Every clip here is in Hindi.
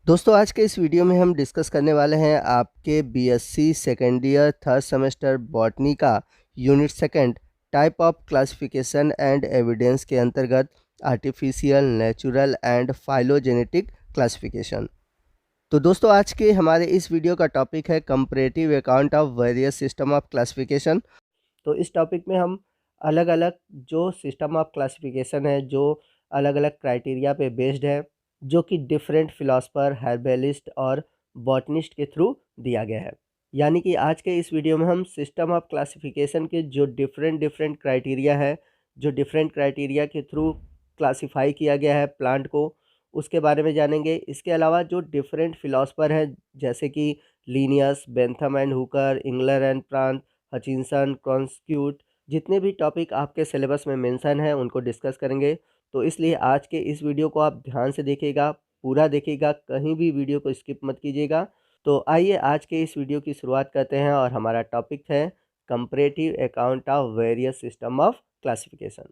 दोस्तों आज के इस वीडियो में हम डिस्कस करने वाले हैं आपके BSc second year third semester botany का unit second type of classification and evidence के अंतर्गत artificial, natural and phylogenetic classification. तो दोस्तों आज के हमारे इस वीडियो का टॉपिक है comparative account of various system of classification. तो इस टॉपिक में हम अलग अलग जो सिस्टम ऑफ क्लासिफिकेशन है, जो अलग अलग क्राइटेरिया पे बेस्ड है, जो कि डिफरेंट फिलोसफर, हर्बेलिस्ट और बॉटनिस्ट के थ्रू दिया गया है। यानी कि आज के इस वीडियो में हम सिस्टम ऑफ क्लासिफिकेशन के जो डिफरेंट क्राइटेरिया है, जो डिफरेंट क्राइटेरिया के थ्रू क्लासिफाई किया गया है प्लांट को, उसके बारे में जानेंगे। इसके अलावा जो डिफरेंट फिलोसफर हैं जैसे कि Linnaeus, Bentham and Hooker, Engler and Prantl, Hutchinson, Cronquist, जितने भी टॉपिक आपके सिलेबस में मेंशन है उनको डिस्कस करेंगे। तो इसलिए आज के इस वीडियो को आप ध्यान से देखिएगा, पूरा देखिएगा, कहीं भी वीडियो को स्किप मत कीजिएगा। तो आइए आज के इस वीडियो की शुरुआत करते हैं और हमारा टॉपिक है comparative account of various system of classification.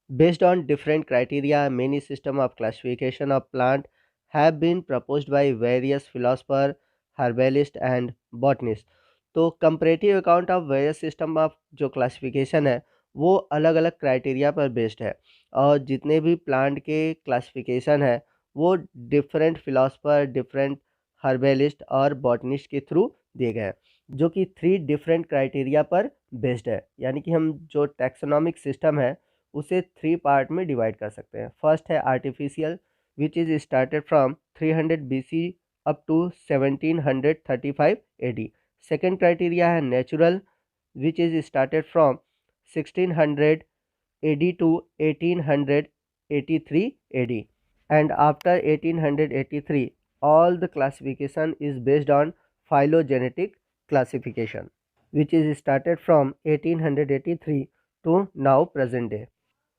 Based on different criteria, many systems of classification of plant have been proposed by various philosophers, herbalists and botanists. तो comparative account of various system of जो क्लासिफिकेशन है वो अलग अलग क्राइटेरिया पर बेस्ड है, और जितने भी प्लांट के क्लासिफिकेशन है वो डिफरेंट फिलोसफर, डिफरेंट हर्बेलिस्ट और बॉटनिस्ट के थ्रू दिए गए हैं, जो कि 3 डिफरेंट क्राइटेरिया पर बेस्ड है। यानी कि हम जो टैक्सोनॉमिक सिस्टम है उसे 3 पार्ट में डिवाइड कर सकते हैं। फर्स्ट है artificial, which is started from 300 BC up to 1735 AD। Second criteria है natural, which is started from 1600 AD to 1883 AD, and after 1883 all the classification is based on phylogenetic classification, which is started from 1883 to now present day।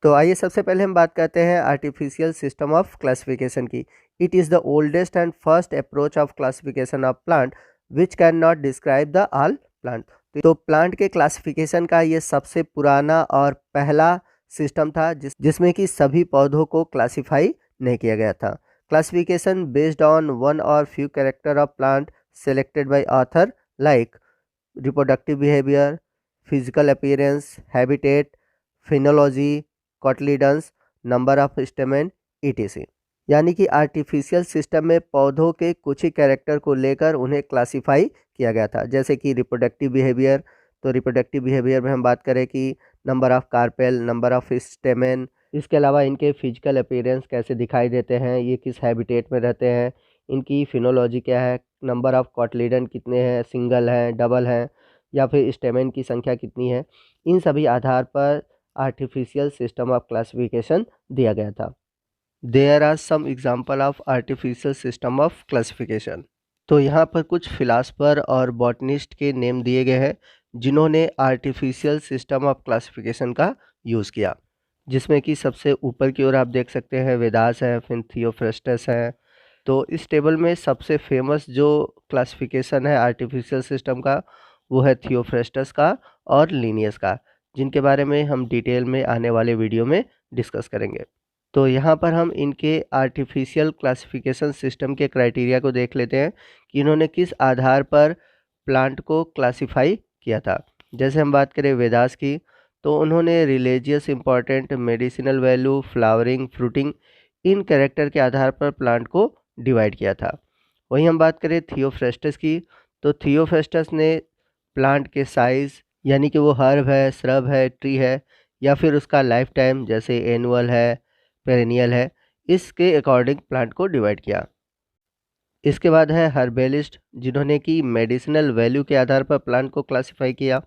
तो आइए सबसे पहले हम बात करते हैं आर्टिफिशियल सिस्टम ऑफ क्लासिफिकेशन की। It is the oldest and first approach of classification of plant which can not describe the all plant. तो प्लांट के क्लासिफिकेशन का ये सबसे पुराना और पहला सिस्टम था जिसमें कि सभी पौधों को क्लासिफाई नहीं किया गया था। क्लासिफिकेशन बेस्ड ऑन वन और few character of plant selected by author like reproductive behaviour, physical appearance, habitat, phenology, cotyledons, number of stamen, ETC। यानी कि आर्टिफिशियल सिस्टम में पौधों के कुछ ही कैरेक्टर को लेकर उन्हें क्लासिफाई किया गया था, जैसे कि रिप्रोडक्टिव बिहेवियर। तो रिप्रोडक्टिव बिहेवियर में हम बात करें कि number of carpel, number of stamen, इसके अलावा इनके फिजिकल अपीयरेंस कैसे दिखाई देते हैं, ये किस हैबिटेट में रहते हैं, इनकी फिनोलॉजी क्या है, नंबर ऑफ कॉटलीडन कितने हैं, सिंगल हैं, डबल हैं, या फिर स्टेमेन की संख्या कितनी है, इन सभी आधार पर आर्टिफिशियल सिस्टम ऑफ क्लासिफिकेशन दिया गया था। There are some example of artificial system of classification. तो यहाँ पर कुछ फिलासफर और बॉटनिस्ट के नेम दिए गए हैं जिन्होंने आर्टिफिशियल सिस्टम ऑफ क्लासिफिकेशन का यूज़ किया, जिसमें कि सबसे ऊपर की ओर आप देख सकते हैं वेदास है, फिर थियोफ्रेस्टस है। तो इस टेबल में सबसे फेमस जो क्लासिफिकेशन है आर्टिफिशियल सिस्टम का वो है थियोफ्रेस्टस का और लीनियस का, जिनके बारे में हम डिटेल में आने वाले वीडियो में डिस्कस करेंगे। तो यहाँ पर हम इनके आर्टिफिशियल क्लासिफिकेशन सिस्टम के क्राइटेरिया को देख लेते हैं कि इन्होंने किस आधार पर प्लांट को क्लासिफाई किया था। जैसे हम बात करें वेदास की, तो उन्होंने religious important, medicinal value, flowering, fruiting, इन कैरेक्टर के आधार पर प्लांट को डिवाइड किया था। वहीं हम बात करें थियोफ्रेस्टस की, तो थियोफ्रेस्टस ने प्लांट के साइज़, यानी कि वो हर्ब है, श्रब है, ट्री है, या फिर उसका लाइफ टाइम जैसे एनुअल है, पेरेनियल है, इसके अकॉर्डिंग प्लांट को डिवाइड किया। इसके बाद है हर्बेलिस्ट, जिन्होंने कि मेडिसिनल वैल्यू के आधार पर प्लांट को क्लासिफाई किया।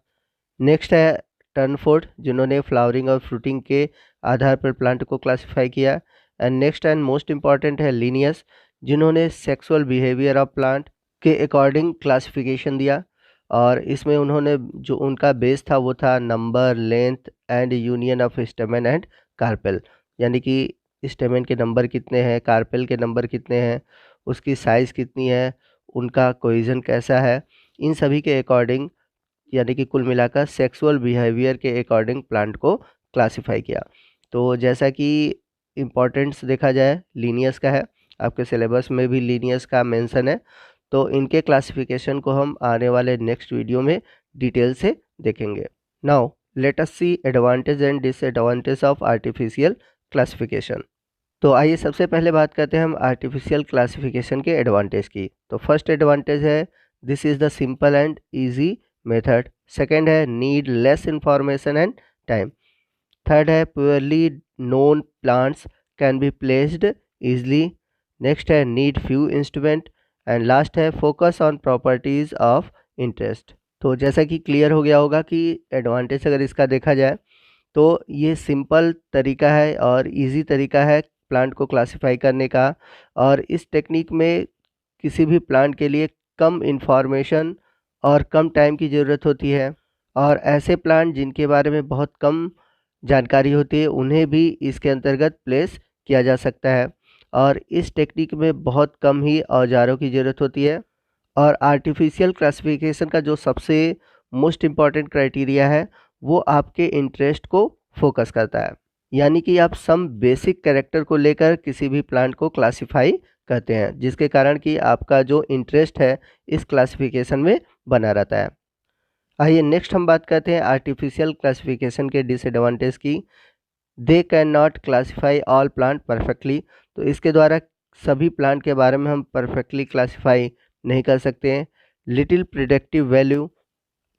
नेक्स्ट है टर्नफोर्ड, जिन्होंने फ्लावरिंग और फ्रूटिंग के आधार पर प्लांट को क्लासिफाई किया। And next and most important है लीनियस, जिन्होंने सेक्सुअल बिहेवियर ऑफ प्लांट के अकॉर्डिंग क्लासिफिकेशन दिया, और इसमें उन्होंने जो उनका बेस था वो था number, length and union of stamen and carpel. यानी कि स्टेमेन के नंबर कितने हैं, कार्पेल के नंबर कितने हैं, उसकी साइज़ कितनी है, उनका कोहेजन कैसा है, इन सभी के अकॉर्डिंग, यानी कि कुल मिलाकर सेक्सुअल बिहेवियर के अकॉर्डिंग प्लांट को क्लासिफाई किया। तो जैसा कि इम्पोर्टेंस देखा जाए लीनियस का है, आपके सिलेबस में भी लीनियर्स का मेंशन है। तो इनके क्लासिफिकेशन को हम आने वाले नेक्स्ट वीडियो में डिटेल से देखेंगे। Now let us see advantage and disadvantage of artificial classification. तो आइए सबसे पहले बात करते हैं हम आर्टिफिशियल क्लासिफिकेशन के एडवांटेज की। तो फर्स्ट एडवांटेज है this is the simple and easy method. Second है need less information and time. Third है purely known plants can be placed easily. Next है need few instrument. And last है focus on properties of interest. तो जैसा कि क्लियर हो गया होगा कि एडवांटेज अगर इसका देखा जाए तो ये सिंपल तरीका है और इजी तरीका है प्लांट को क्लासिफाई करने का। और इस टेक्निक में किसी भी प्लांट के लिए कम इंफॉर्मेशन और कम टाइम की ज़रूरत होती है, और ऐसे प्लांट जिनके बारे में बहुत कम जानकारी होती है उन्हें भी इसके अंतर्गत प्लेस किया जा सकता है। और इस टेक्निक में बहुत कम ही औजारों की ज़रूरत होती है। और आर्टिफिशियल क्लासिफिकेशन का जो सबसे मोस्ट इम्पॉर्टेंट क्राइटेरिया है वो आपके इंटरेस्ट को फोकस करता है, यानी कि आप सम बेसिक कैरेक्टर को लेकर किसी भी प्लांट को क्लासिफाई करते हैं, जिसके कारण कि आपका जो इंटरेस्ट है इस क्लासिफिकेशन में बना रहता है। आइए नेक्स्ट हम बात करते हैं आर्टिफिशियल क्लासिफिकेशन के डिसएडवांटेज की। They can not classify all plant perfectly. तो इसके द्वारा सभी प्लांट के बारे में हम परफेक्टली क्लासीफाई नहीं कर सकते हैं। Little predictive value.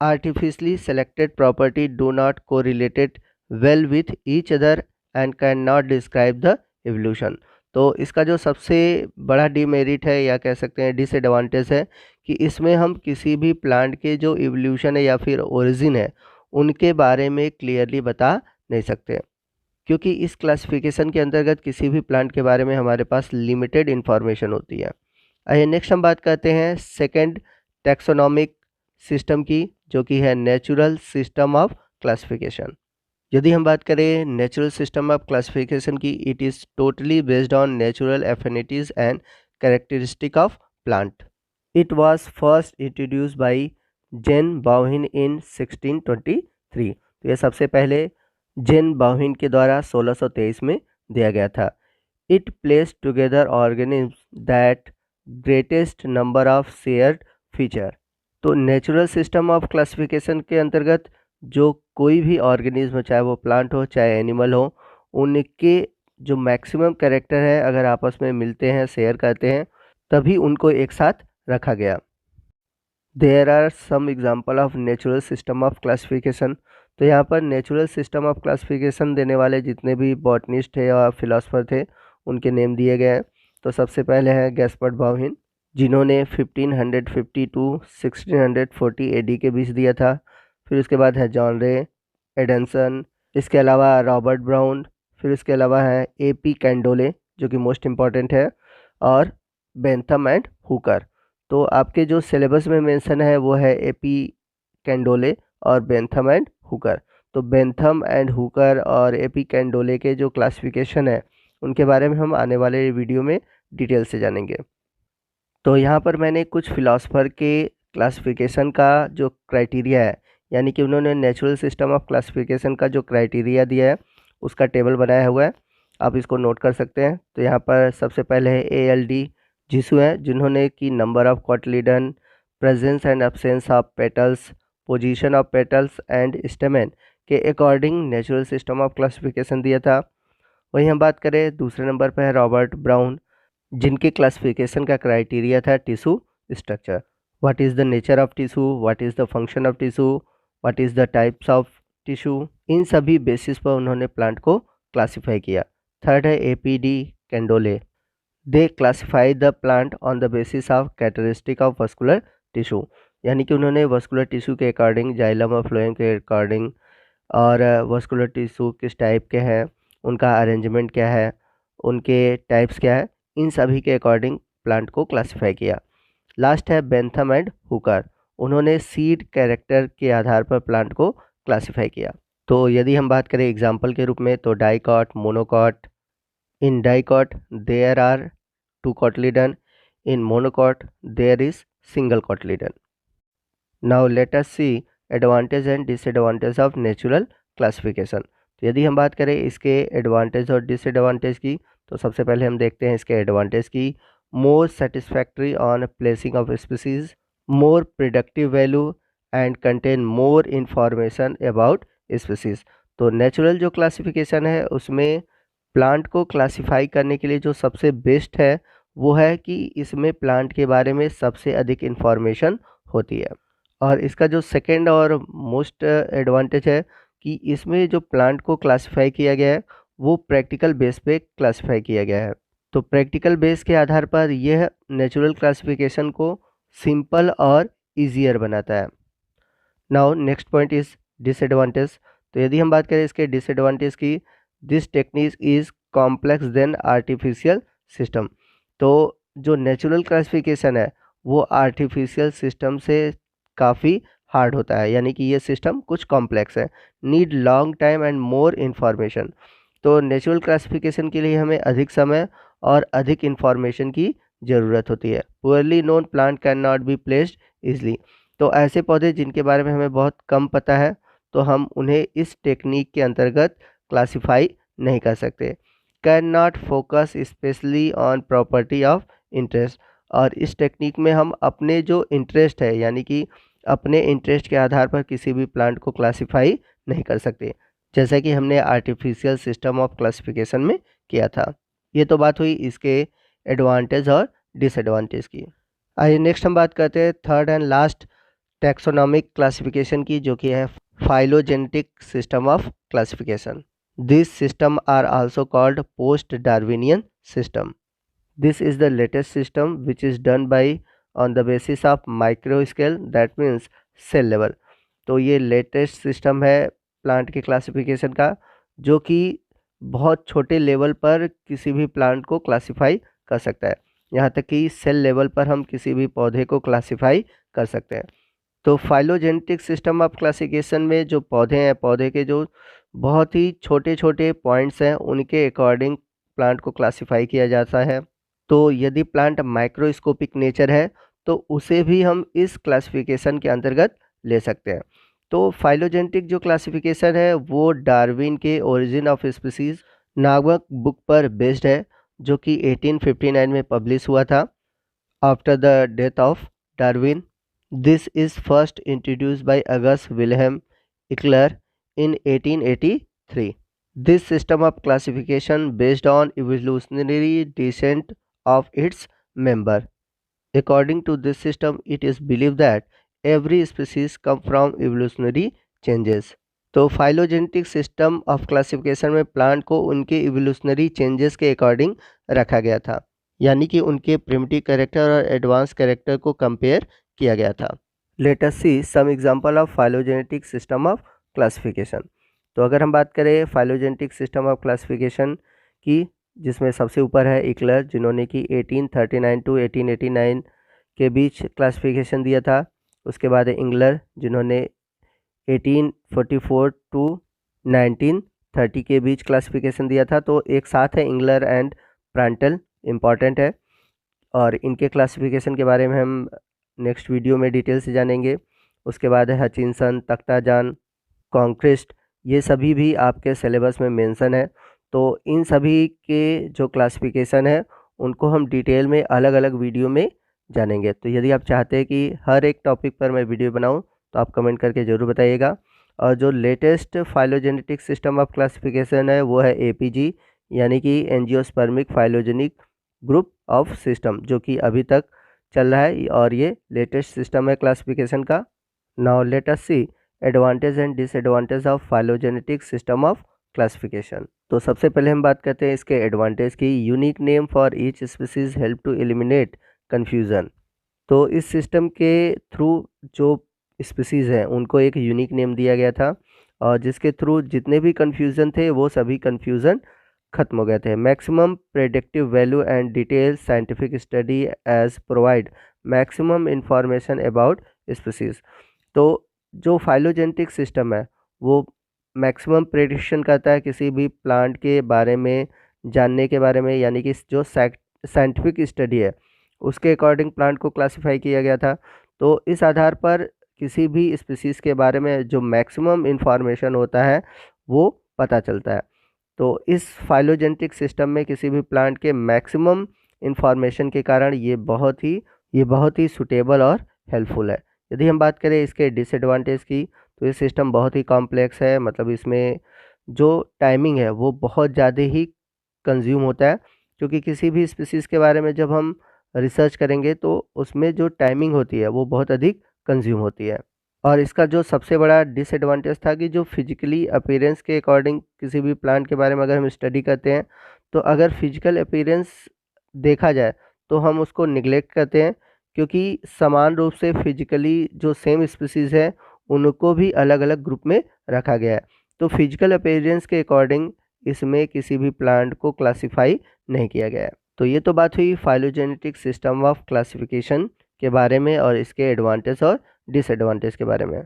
Artificially selected property do not correlated well with each other and can not describe the evolution. तो इसका जो सबसे बड़ा डिमेरिट है या कह सकते हैं डिसएडवांटेज है कि इसमें हम किसी भी प्लांट के जो एवोल्यूशन है या फिर ओरिजिन है उनके बारे में क्लियरली बता नहीं सकते, क्योंकि इस क्लासिफिकेशन के अंतर्गत किसी भी प्लांट के बारे में हमारे पास लिमिटेड इन्फॉर्मेशन होती है। आइए नेक्स्ट हम बात करते हैं सेकंड टैक्सोनॉमिक सिस्टम की, जो कि है नेचुरल सिस्टम ऑफ क्लासिफिकेशन। यदि हम बात करें नेचुरल सिस्टम ऑफ क्लासिफिकेशन की, it is totally based on natural affinities and characteristic of plant. It was first introduce by Jean Bauhin in 1623। तो ये सबसे पहले जेन बाउहिन के द्वारा 1623 में दिया गया था। It place together organism that greatest number of shared feature. तो नेचुरल सिस्टम ऑफ क्लासिफिकेशन के अंतर्गत जो कोई भी ऑर्गेनिज्म, चाहे वो प्लांट हो चाहे एनिमल हो, उनके जो मैक्सिमम कैरेक्टर है अगर आपस में मिलते हैं, शेयर करते हैं, तभी उनको एक साथ रखा गया। There are some example of natural system of classification. तो यहाँ पर नेचुरल सिस्टम ऑफ क्लासिफिकेशन देने वाले जितने भी बॉटनिस्ट थे या फिलोसफर थे उनके नेम दिए गए हैं। तो सबसे पहले है गैस्पर्ड बाउहिन, जिन्होंने 1550 टू 1640 एडी के बीच दिया था। फिर उसके बाद है जॉन रे, एडनसन, इसके अलावा रॉबर्ट ब्राउन, फिर उसके अलावा है AP कैंडोले जो कि मोस्ट इम्पॉर्टेंट है, और बेंथम एंड हुकर। तो आपके जो सिलेबस में मेंशन है वो है AP कैंडोले और बेंथम एंड हुकर। तो बेंथम एंड हुकर और AP कैंडोले के जो क्लासिफिकेशन है उनके बारे में हम आने वाले वीडियो में डिटेल से जानेंगे। तो यहाँ पर मैंने कुछ फिलोसफर के क्लासिफिकेशन का जो क्राइटेरिया है, यानी कि उन्होंने नेचुरल सिस्टम ऑफ क्लासिफिकेशन का जो क्राइटेरिया दिया है उसका टेबल बनाया हुआ है, आप इसको नोट कर सकते हैं। तो यहाँ पर सबसे पहले है ALD जिसु हैं, जिन्होंने कि number of cotyledon, presence and absence of petals, position of petals and stamen के according natural system of classification दिया था। वहीं हम बात करें दूसरे नंबर पर है रॉबर्ट ब्राउन, जिनके क्लासिफिकेशन का क्राइटेरिया था tissue structure. What is the nature of tissue, what is the function of tissue, what is the types of tissue, इन सभी बेसिस पर उन्होंने प्लांट को क्लासिफाई किया। थर्ड है APD Candolle, they classify the plant on the basis of characteristic of vascular tissue, यानी कि उन्होंने वस्कुलर टिश्यू के अकॉर्डिंग, जाइलम और फ्लोएम के अकॉर्डिंग, और वस्कुलर टिश्यू किस टाइप के हैं, उनका अरेंजमेंट क्या है, उनके टाइप्स क्या है, इन सभी के अकॉर्डिंग प्लांट को क्लासिफाई किया। लास्ट है बेंथम एंड हुकर, उन्होंने सीड कैरेक्टर के आधार पर प्लांट को क्लासिफाई किया। तो यदि हम बात करें एग्जाम्पल के रूप में, तो dicot, monocot. In dicot there are 2 cotyledon, in monocot there is single cotyledon. Now let us see advantage and disadvantage of natural classification. तो यदि हम बात करें इसके एडवांटेज और डिसएडवांटेज की, तो सबसे पहले हम देखते हैं इसके एडवांटेज की। More satisfactory on placing of species, more productive value and contain more information about species. तो नेचुरल जो क्लासिफिकेशन है उसमें प्लांट को क्लासिफाई करने के लिए जो सबसे बेस्ट है वो है कि इसमें प्लांट के बारे में सबसे अधिक इन्फॉर्मेशन होती है। और इसका जो सेकंड और मोस्ट एडवांटेज है कि इसमें जो प्लांट को क्लासिफाई किया गया है वो प्रैक्टिकल बेस पे क्लासिफाई किया गया है। तो प्रैक्टिकल बेस के आधार पर यह नेचुरल क्लासिफिकेशन को सिंपल और ईजियर बनाता है। Now next point is disadvantage. तो यदि हम बात करें इसके डिसएडवांटेज की, this technique is complex then artificial system. तो जो नेचुरल क्लासिफिकेशन है वो आर्टिफिशियल सिस्टम से काफ़ी हार्ड होता है, यानी कि ये सिस्टम कुछ कॉम्प्लेक्स है, need long time and more information. तो नेचुरल क्लासिफिकेशन के लिए हमें अधिक समय और अधिक इन्फॉर्मेशन की ज़रूरत होती है। Poorly known plant can not be placed easily. तो ऐसे पौधे जिनके बारे में हमें बहुत कम पता है तो हम उन्हें इस टेक्निक के अंतर्गत क्लासिफाई नहीं कर सकते। Can not focus specially on property of interest. और इस टेक्निक में हम अपने जो इंटरेस्ट है, यानी कि अपने इंटरेस्ट के आधार पर किसी भी प्लांट को क्लासिफाई नहीं कर सकते, जैसा कि हमने आर्टिफिशियल सिस्टम ऑफ क्लासिफिकेशन में किया था। ये तो बात हुई इसके एडवांटेज और डिसएडवांटेज की। आइए नेक्स्ट हम बात करते हैं third and last taxonomic classification की, जो कि है phylogenetic system of classification. This system are also called post Darwinian system. This is the latest system which is done by on the basis of micro scale, that means cell level. तो ये लेटेस्ट सिस्टम है प्लांट के क्लासिफिकेशन का, जो कि बहुत छोटे लेवल पर किसी भी प्लांट को क्लासिफाई कर सकता है, यहाँ तक कि सेल लेवल पर हम किसी भी पौधे को क्लासिफाई कर सकते हैं। तो फाइलोजेनेटिक सिस्टम ऑफ क्लासिफिकेशन में जो पौधे हैं, पौधे के जो बहुत ही छोटे छोटे पॉइंट्स हैं उनके अकॉर्डिंग प्लांट को क्लासिफाई किया जाता है। तो यदि प्लांट माइक्रोस्कोपिक नेचर है तो उसे भी हम इस क्लासिफिकेशन के अंतर्गत ले सकते हैं। तो फाइलोजेनेटिक जो क्लासिफिकेशन है वो डार्विन के ओरिजिन ऑफ स्पीसीज नामक बुक पर बेस्ड है, जो कि 1859 में पब्लिश हुआ था after the death of Darwin. This is first introduced by August Wilhelm Eichler in 1883. This system of classification based on evolutionary descent of its member. According to this system, it is believed that every species come from evolutionary changes. तो फाइलोजेनेटिक सिस्टम ऑफ क्लासिफिकेशन में प्लांट को उनके इवोल्यूशनरी चेंजेस के अकॉर्डिंग रखा गया था, यानी कि उनके प्रिमिटिव कैरेक्टर और एडवांस कैरेक्टर को कंपेयर किया गया था। Let us see some example of phylogenetic system of classification. तो अगर हम बात करें फाइलोजेनेटिक सिस्टम ऑफ क्लासिफिकेशन की, जिसमें सबसे ऊपर है इक्लर, जिन्होंने कि 1839 टू 1889 के बीच क्लासिफिकेशन दिया था। उसके बाद है इंगलर, जिन्होंने 1844 टू 1930 के बीच क्लासिफिकेशन दिया था। तो एक साथ है इंगलर एंड प्रांटल, इम्पॉर्टेंट है, और इनके क्लासिफिकेशन के बारे में हम नेक्स्ट वीडियो में डिटेल से जानेंगे। उसके बाद है हचिनसन, तख्ताजान, कॉन्क्रिस्ट, ये सभी भी आपके सिलेबस में मेंशन है। तो इन सभी के जो क्लासिफिकेशन है उनको हम डिटेल में अलग अलग वीडियो में जानेंगे। तो यदि आप चाहते हैं कि हर एक टॉपिक पर मैं वीडियो बनाऊं तो आप कमेंट करके ज़रूर बताइएगा। और जो latest phylogenetic system of classification है वो है एपीजी, यानी कि angiospermic phylogenic group of system, जो कि अभी तक चल रहा है और ये लेटेस्ट सिस्टम है क्लासिफिकेशन का। Now let us see advantage and disadvantage of phylogenetic system of classification. तो सबसे पहले हम बात करते हैं इसके एडवांटेज की। Unique name for each species help to eliminate confusion. तो इस सिस्टम के थ्रू जो स्पीसीज़ हैं उनको एक यूनिक नेम दिया गया था, और जिसके थ्रू जितने भी कन्फ्यूज़न थे वो सभी कन्फ्यूज़न खत्म हो गए थे। Maximum predictive value and detail scientific study as provide maximum information about species. तो जो फाइलोजेनेटिक सिस्टम है वो मैक्सिमम प्रेडिक्शन करता है किसी भी प्लांट के बारे में जानने के बारे में, यानी कि जो साइंटिफिक स्टडी है उसके अकॉर्डिंग प्लांट को क्लासिफाई किया गया था। तो इस आधार पर किसी भी स्पीसीज़ के बारे में जो मैक्सिमम इंफॉर्मेशन होता है वो पता चलता है। तो इस फाइलोजेनेटिक सिस्टम में किसी भी प्लांट के मैक्सिमम इंफॉर्मेशन के कारण ये बहुत ही सुटेबल और हेल्पफुल है। यदि हम बात करें इसके डिसएडवांटेज की, तो ये सिस्टम बहुत ही कॉम्प्लेक्स है, मतलब इसमें जो टाइमिंग है वो बहुत ज़्यादा ही कंज्यूम होता है, क्योंकि किसी भी स्पीसीज़ के बारे में जब हम रिसर्च करेंगे तो उसमें जो टाइमिंग होती है वो बहुत अधिक कंज्यूम होती है। और इसका जो सबसे बड़ा डिसएडवांटेज था कि जो फिजिकली अपीयरेंस के अकॉर्डिंग किसी भी प्लांट के बारे में अगर हम स्टडी करते हैं, तो अगर फिजिकल अपीयरेंस देखा जाए तो हम उसको निगलेक्ट करते हैं, क्योंकि समान रूप से फिजिकली जो सेम स्पीसीज़ है उनको भी अलग अलग ग्रुप में रखा गया है। तो फिजिकल अपीयरेंस के अकॉर्डिंग इसमें किसी भी प्लांट को क्लासिफाई नहीं किया गया है। तो ये तो बात हुई फाइलोजेनेटिक सिस्टम ऑफ क्लासिफिकेशन के बारे में और इसके एडवांटेज और डिसएडवांटेज के बारे में।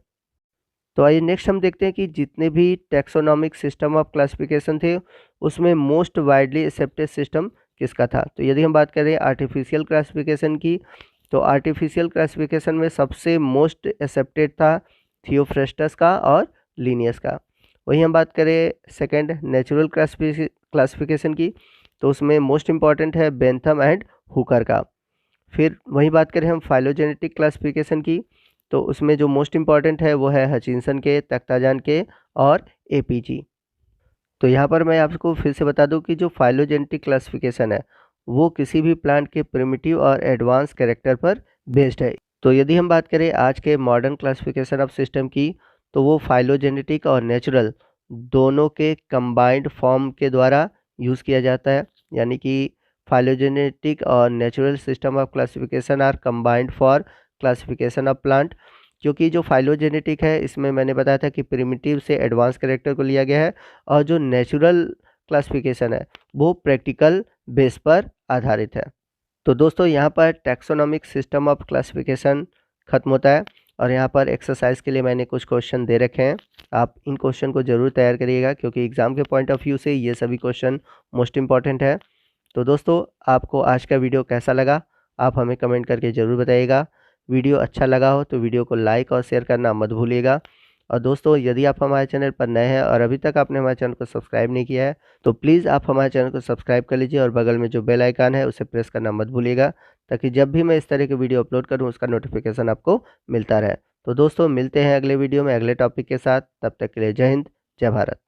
तो आइए नेक्स्ट हम देखते हैं कि जितने भी टैक्सोनॉमिक सिस्टम ऑफ क्लासिफिकेशन थे उसमें मोस्ट वाइडली एक्सेप्टेड सिस्टम किसका था। तो यदि हम बात करें आर्टिफिशियल क्लासिफिकेशन की, तो आर्टिफिशियल क्लासिफिकेशन में सबसे मोस्ट एक्सेप्टेड था थियोफ्रेस्टस का और लिनियस का। वहीं हम बात करें सेकंड नेचुरल क्लासिफिकेशन की, तो उसमें मोस्ट इम्पॉर्टेंट है बेंथम एंड हुकर का। फिर वहीं बात करें हम फाइलोजेनेटिक क्लासिफिकेशन की, तो उसमें जो मोस्ट इम्पॉर्टेंट है वो है हचिंसन के, तख्ताजान के और एपीजी। तो यहाँ पर मैं आपको फिर से बता दूं कि जो फाइलोजेनेटिक क्लासिफिकेशन है वो किसी भी प्लांट के प्रिमिटिव और एडवांस कैरेक्टर पर बेस्ड है। तो यदि हम बात करें आज के मॉडर्न क्लासिफिकेशन ऑफ सिस्टम की, तो वो फाइलोजेनेटिक और नेचुरल दोनों के कंबाइंड फॉर्म के द्वारा यूज़ किया जाता है। यानी कि फाइलोजेनेटिक और natural system of classification are combined for classification of plant. क्योंकि जो फाइलोजेनेटिक है इसमें मैंने बताया था कि प्रिमिटिव से एडवांस कैरेक्टर को लिया गया है, और जो नेचुरल क्लासिफिकेशन है वो प्रैक्टिकल बेस पर आधारित है। तो दोस्तों यहाँ पर टैक्सोनॉमिक सिस्टम ऑफ क्लासिफिकेशन खत्म होता है, और यहाँ पर एक्सरसाइज के लिए मैंने कुछ क्वेश्चन दे रखे हैं। आप इन क्वेश्चन को ज़रूर तैयार करिएगा, क्योंकि एग्ज़ाम के पॉइंट ऑफ व्यू से ये सभी क्वेश्चन मोस्ट इम्पॉर्टेंट है। तो दोस्तों आपको आज का वीडियो कैसा लगा आप हमें कमेंट करके ज़रूर बताइएगा। वीडियो अच्छा लगा हो तो वीडियो को लाइक और शेयर करना मत भूलिएगा। और दोस्तों यदि आप हमारे चैनल पर नए हैं और अभी तक आपने हमारे चैनल को सब्सक्राइब नहीं किया है, तो प्लीज़ आप हमारे चैनल को सब्सक्राइब कर लीजिए और बगल में जो बेल आइकन है उसे प्रेस करना मत भूलिएगा, ताकि जब भी मैं इस तरह के वीडियो अपलोड करूँ उसका नोटिफिकेशन आपको मिलता रहे। तो दोस्तों मिलते हैं अगले वीडियो में अगले टॉपिक के साथ, तब तक के लिए जय हिंद, जय भारत।